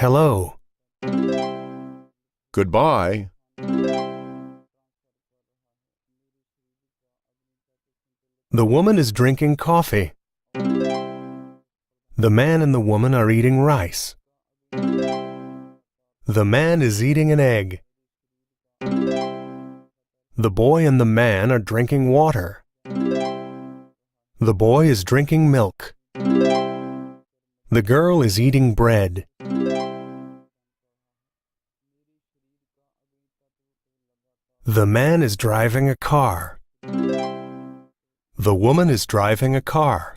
hello. Goodbye. The woman is drinking coffee. The man and the woman are eating rice. The man is eating an egg. The boy and the man are drinking water. The boy is drinking milk. The girl is eating bread. The man is driving a car. The woman is driving a car.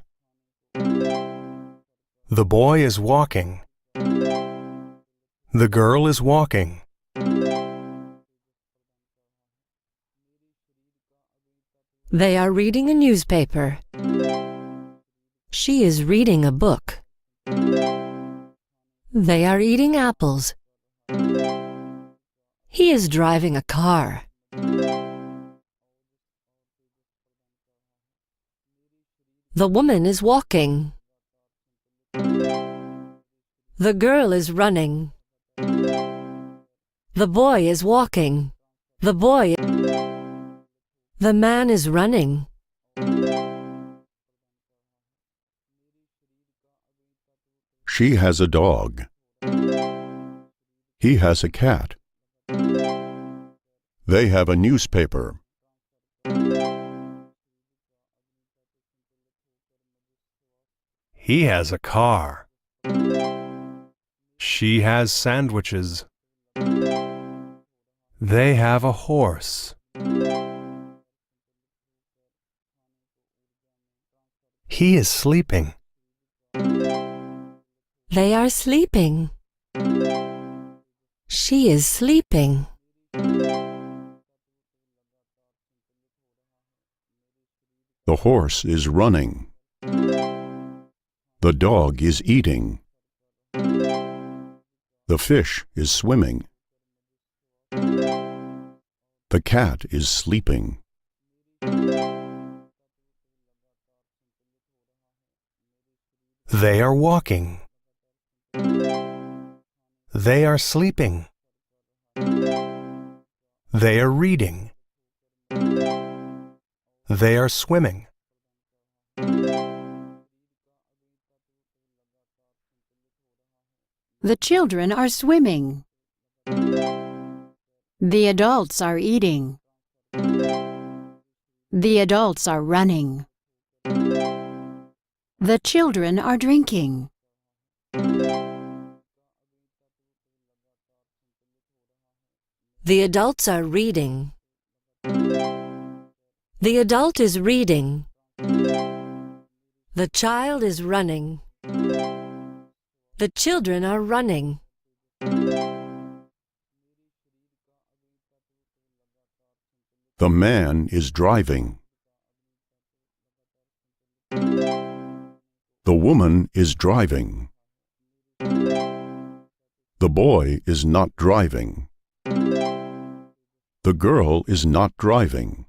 The boy is walking. The girl is walking. They are reading a newspaper. She is reading a book. They are eating apples. He is driving a car. The woman is walking. The girl is running. The boy is walking. The man is running. She has a dog. He has a cat. They have a newspaper. He has a car. She has sandwiches. They have a horse. He is sleeping. They are sleeping. She is sleeping. The horse is running. The dog is eating. The fish is swimming. The cat is sleeping. They are walking. They are sleeping. They are reading. They are swimming. The children are swimming. The adults are eating. The adults are running. The children are drinking. The adults are reading. The adult is reading. The child is running. The children are running. The man is driving. The woman is driving. The boy is not driving. The girl is not driving.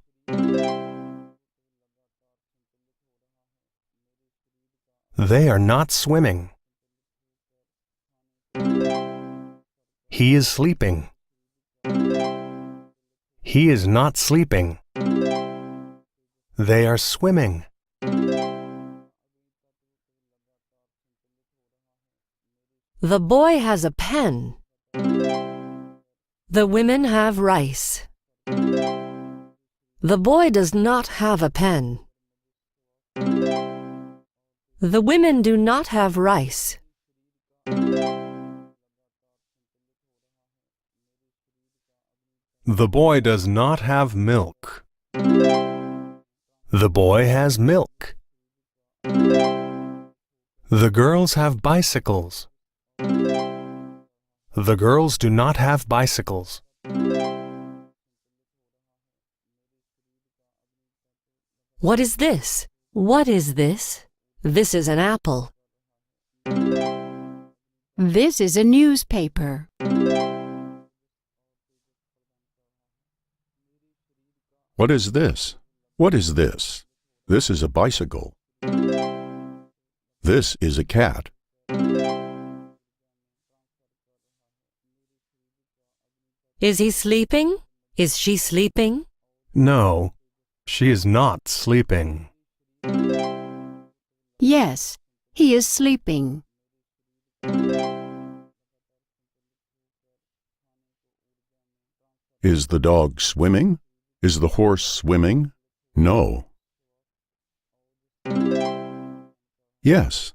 They are not swimming. He is sleeping. He is not sleeping. They are swimming. The boy has a pen. The women have rice. The boy does not have a pen. The women do not have rice. The boy does not have milk. The boy has milk. The girls have bicycles. The girls do not have bicycles. What is this? What is this? This is an apple. This is a newspaper. What is this? What is this? This is a bicycle. This is a cat. Is he sleeping? Is she sleeping? No, she is not sleeping. Yes, he is sleeping. Is the dog swimming? Is the horse swimming? No. Yes.